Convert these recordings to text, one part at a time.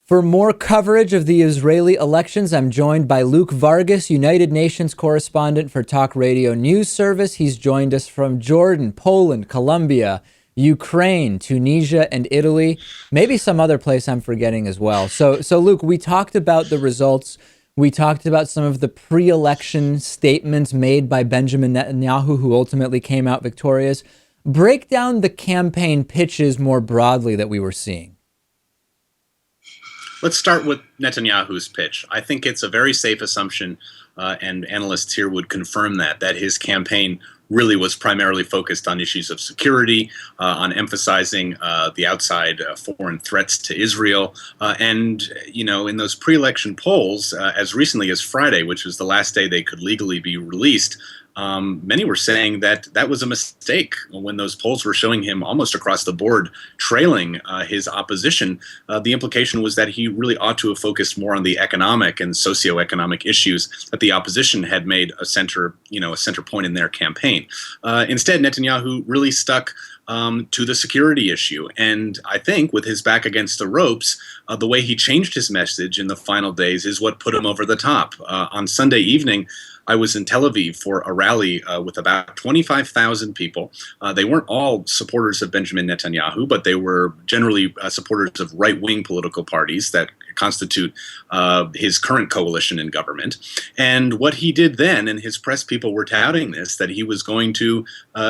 For more coverage of the Israeli elections, I'm joined by Luke Vargas, United Nations correspondent for Talk Radio News Service. He's joined us from Jordan, Poland, Colombia, Ukraine, Tunisia, and Italy. Maybe some other place I'm forgetting as well. So Luke, we talked about the results. We talked about some of the pre-election statements made by Benjamin Netanyahu, who ultimately came out victorious. Break down the campaign pitches more broadly that we were seeing. Let's start with Netanyahu's pitch. I think it's a very safe assumption, and analysts here would confirm that his campaign really was primarily focused on issues of security, on emphasizing the outside foreign threats to Israel. And, you know, in those pre-election polls, as recently as Friday, which was the last day they could legally be released, many were saying that that was a mistake when those polls were showing him almost across the board trailing his opposition. The implication was that he really ought to have focused more on the economic and socioeconomic issues that the opposition had made a center point in their campaign. Instead, Netanyahu really stuck to the security issue. And I think with his back against the ropes, the way he changed his message in the final days is what put him over the top. On Sunday evening, I was in Tel Aviv for a rally with about 25,000 people. They weren't all supporters of Benjamin Netanyahu, but they were generally supporters of right-wing political parties that constitute his current coalition in government. And what he did then, and his press people were touting this, that he was going to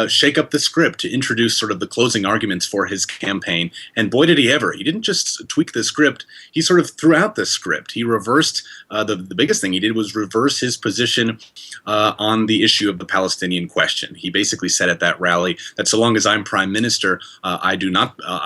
shake up the script to introduce sort of the closing arguments for his campaign. And boy, did he ever. He didn't just tweak the script, he sort of threw out the script. He reversed, the biggest thing he did was reverse his position on the issue of the Palestinian question. He basically said at that rally that so long as I'm prime minister, I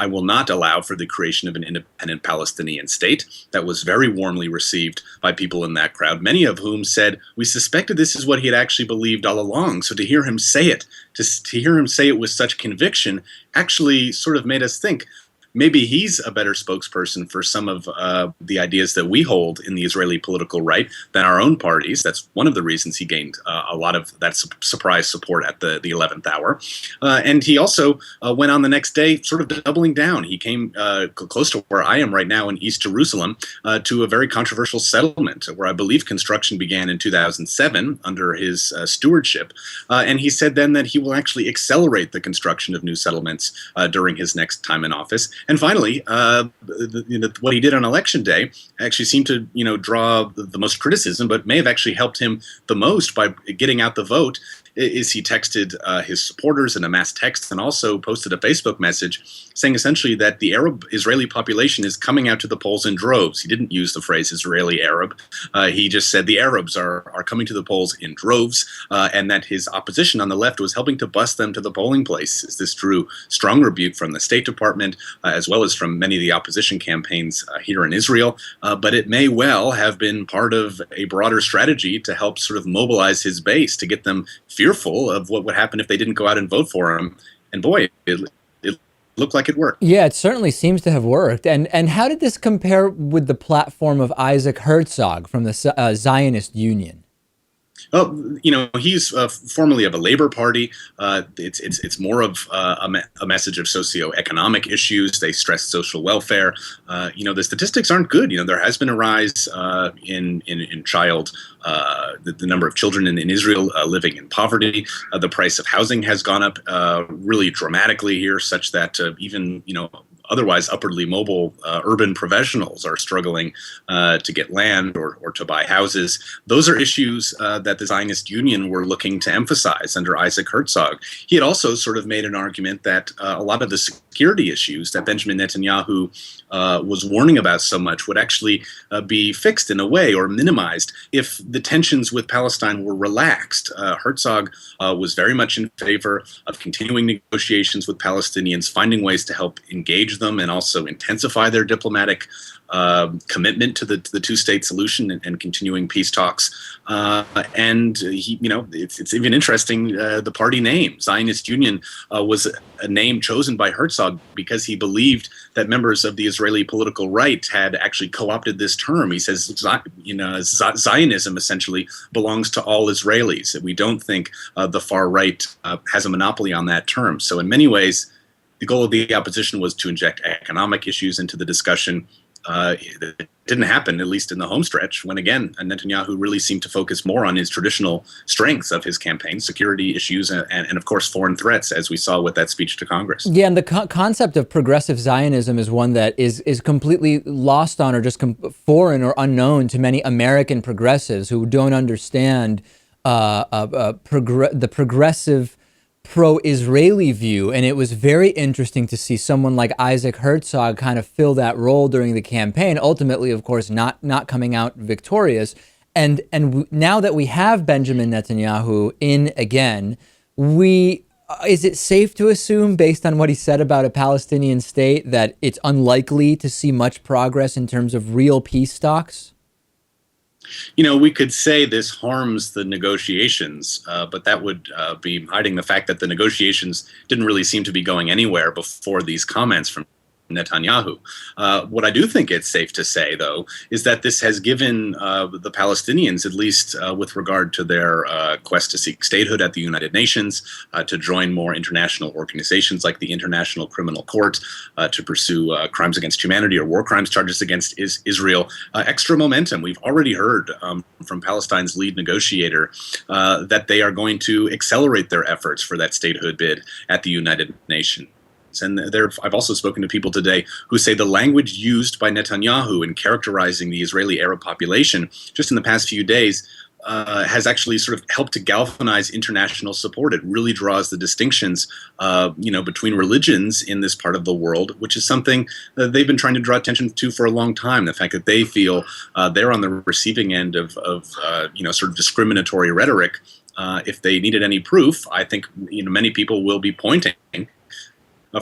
will not allow for the creation of an independent Palestinian state. That was very warmly received by people in that crowd, many of whom said, we suspected this is what he had actually believed all along. So to hear him say it, to hear him say it with such conviction, actually sort of made us think, maybe he's a better spokesperson for some of the ideas that we hold in the Israeli political right than our own parties. That's one of the reasons he gained a lot of that surprise support at the 11th hour. And he also went on the next day sort of doubling down. He came close to where I am right now in East Jerusalem to a very controversial settlement where I believe construction began in 2007 under his stewardship. And he said then that he will actually accelerate the construction of new settlements during his next time in office. And finally, what he did on election day actually seemed to, draw the most criticism, but may have actually helped him the most by getting out the vote. Is he texted his supporters in a mass text and also posted a Facebook message saying essentially that the Arab Israeli population is coming out to the polls in droves. He didn't use the phrase Israeli Arab. He just said the Arabs are coming to the polls in droves, and that his opposition on the left was helping to bus them to the polling places. This drew strong rebuke from the State Department as well as from many of the opposition campaigns here in Israel. But it may well have been part of a broader strategy to help sort of mobilize his base, to get them fearful of what would happen if they didn't go out and vote for him. And boy, it looked like it worked. Yeah, it certainly seems to have worked. And how did this compare with the platform of Isaac Herzog from the Zionist Union? Well, he's formerly of a Labor Party. It's more of a message of socioeconomic issues. They stress social welfare. The statistics aren't good. There has been a rise in the number of children in Israel living in poverty. The price of housing has gone up really dramatically here, such that even otherwise upwardly mobile urban professionals are struggling to get land or to buy houses. Those are issues that the Zionist Union were looking to emphasize under Isaac Herzog. He had also sort of made an argument that a lot of the security issues that Benjamin Netanyahu was warning about so much would actually be fixed in a way or minimized if the tensions with Palestine were relaxed. Herzog was very much in favor of continuing negotiations with Palestinians, finding ways to help engage them and also intensify their diplomatic commitment to the two-state solution and continuing peace talks. And it's even interesting, the party name, Zionist Union, was a name chosen by Herzog because he believed that members of the Israeli political right had actually co-opted this term. He says, Zionism essentially belongs to all Israelis. We don't think the far right has a monopoly on that term. So in many ways, the goal of the opposition was to inject economic issues into the discussion. It didn't happen, at least in the home stretch, when, again, Netanyahu really seemed to focus more on his traditional strengths of his campaign, security issues, and of course, foreign threats, as we saw with that speech to Congress. Yeah, and the concept of progressive Zionism is one that is completely lost on, or just foreign or unknown to many American progressives who don't understand the progressive pro-Israeli view. And it was very interesting to see someone like Isaac Herzog kind of fill that role during the campaign, ultimately, of course, not coming out victorious. And now that we have Benjamin Netanyahu in again, is it safe to assume, based on what he said about a Palestinian state, that it's unlikely to see much progress in terms of real peace talks? We could say this harms the negotiations, but that would be hiding the fact that the negotiations didn't really seem to be going anywhere before these comments from Netanyahu. What I do think it's safe to say, though, is that this has given the Palestinians, at least with regard to their quest to seek statehood at the United Nations, to join more international organizations like the International Criminal Court, to pursue crimes against humanity or war crimes charges against Israel, extra momentum. We've already heard from Palestine's lead negotiator that they are going to accelerate their efforts for that statehood bid at the United Nations. And I've also spoken to people today who say the language used by Netanyahu in characterizing the Israeli Arab population just in the past few days has actually sort of helped to galvanize international support. It really draws the distinctions, between religions in this part of the world, which is something that they've been trying to draw attention to for a long time. The fact that they feel they're on the receiving end of sort of discriminatory rhetoric. If they needed any proof, I think many people will be pointing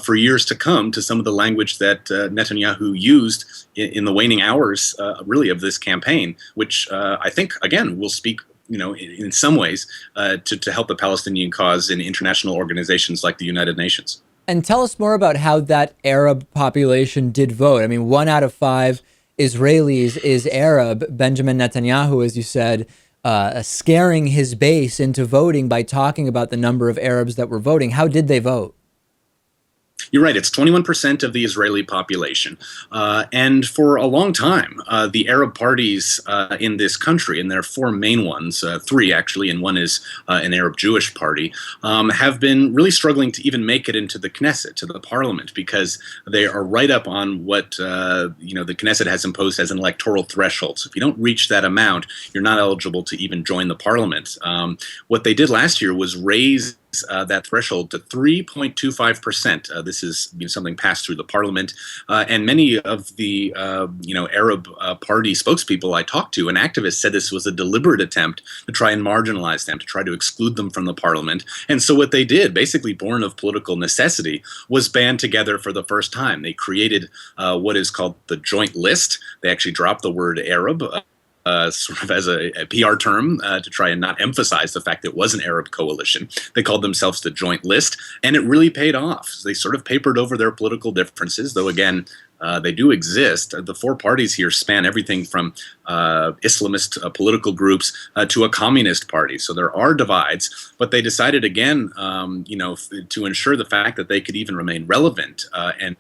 for years to come to some of the language that Netanyahu used in the waning hours, really, of this campaign, which I think, again, will speak, in some ways to help the Palestinian cause in international organizations like the United Nations. And tell us more about how that Arab population did vote. I mean, 1 out of 5 Israelis is Arab. Benjamin Netanyahu, as you said, scaring his base into voting by talking about the number of Arabs that were voting. How did they vote? You're right. It's 21% of the Israeli population. And for a long time, the Arab parties in this country, and there are 4 main ones, 3 actually, and one is an Arab Jewish party, have been really struggling to even make it into the Knesset, to the parliament, because they are right up on what the Knesset has imposed as an electoral threshold. So if you don't reach that amount, you're not eligible to even join the parliament. What they did last year was raise that threshold to 3.25%. This is something passed through the parliament, and many of the Arab party spokespeople I talked to and activists said this was a deliberate attempt to try and marginalize them, to try to exclude them from the parliament. And so what they did, basically born of political necessity, was band together for the first time. They created what is called the Joint List. They actually dropped the word Arab, sort of as a PR term to try and not emphasize the fact that it was an Arab coalition. They called themselves the Joint List, and it really paid off. So they sort of papered over their political differences, though, again, they do exist. The 4 parties here span everything from Islamist political groups to a communist party. So there are divides, but they decided again, to ensure the fact that they could even remain relevant and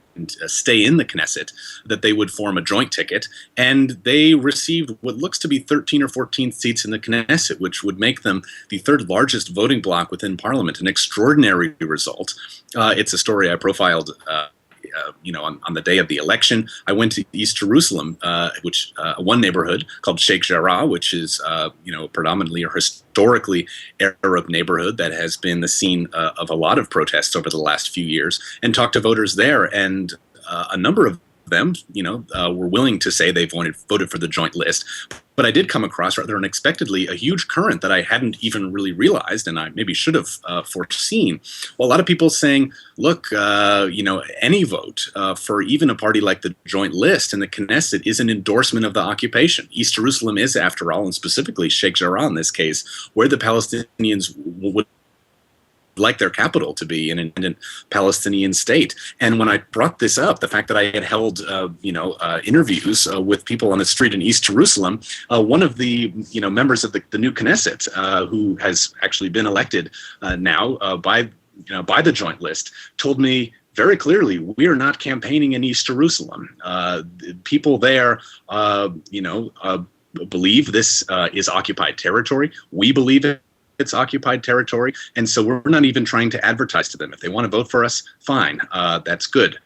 stay in the Knesset, that they would form a joint ticket. And they received what looks to be 13 or 14 seats in the Knesset, which would make them the 3rd largest voting bloc within Parliament, an extraordinary result. It's a story I profiled on the day of the election. I went to East Jerusalem, which one neighborhood called Sheikh Jarrah, which is predominantly or historically Arab neighborhood that has been the scene of a lot of protests over the last few years, and talked to voters there, and a number of them, were willing to say they voted for the Joint List. But I did come across, rather unexpectedly, a huge current that I hadn't even really realized, and I maybe should have foreseen. Well, a lot of people saying, look, any vote for even a party like the Joint List in the Knesset is an endorsement of the occupation. East Jerusalem is, after all, and specifically Sheikh Jarrah in this case, where the Palestinians would like their capital to be an independent Palestinian state. And when I brought this up, the fact that I had held, interviews with people on the street in East Jerusalem, one of the, members of the new Knesset, who has actually been elected now by the Joint List, told me very clearly, we are not campaigning in East Jerusalem. People there, believe this is occupied territory. We believe it's occupied territory. And so we're not even trying to advertise to them. If they want to vote for us, fine, that's good.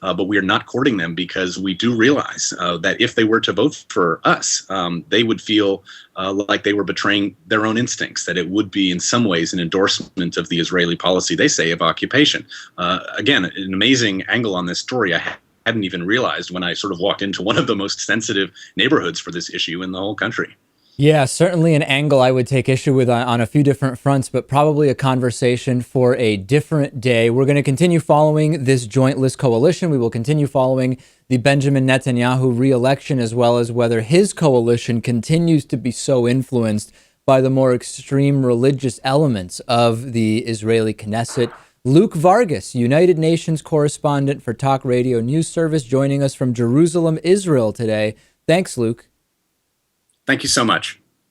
But we are not courting them because we do realize that if they were to vote for us, they would feel like they were betraying their own instincts, that it would be in some ways an endorsement of the Israeli policy, they say, of occupation. Again, an amazing angle on this story I hadn't even realized when I sort of walked into one of the most sensitive neighborhoods for this issue in the whole country. Yeah, certainly an angle I would take issue with on a few different fronts, but probably a conversation for a different day. We're going to continue following this jointless coalition. We will continue following the Benjamin Netanyahu re-election, as well as whether his coalition continues to be so influenced by the more extreme religious elements of the Israeli Knesset. Luke Vargas, United Nations correspondent for Talk Radio News Service, joining us from Jerusalem, Israel today. Thanks, Luke. Thank you so much.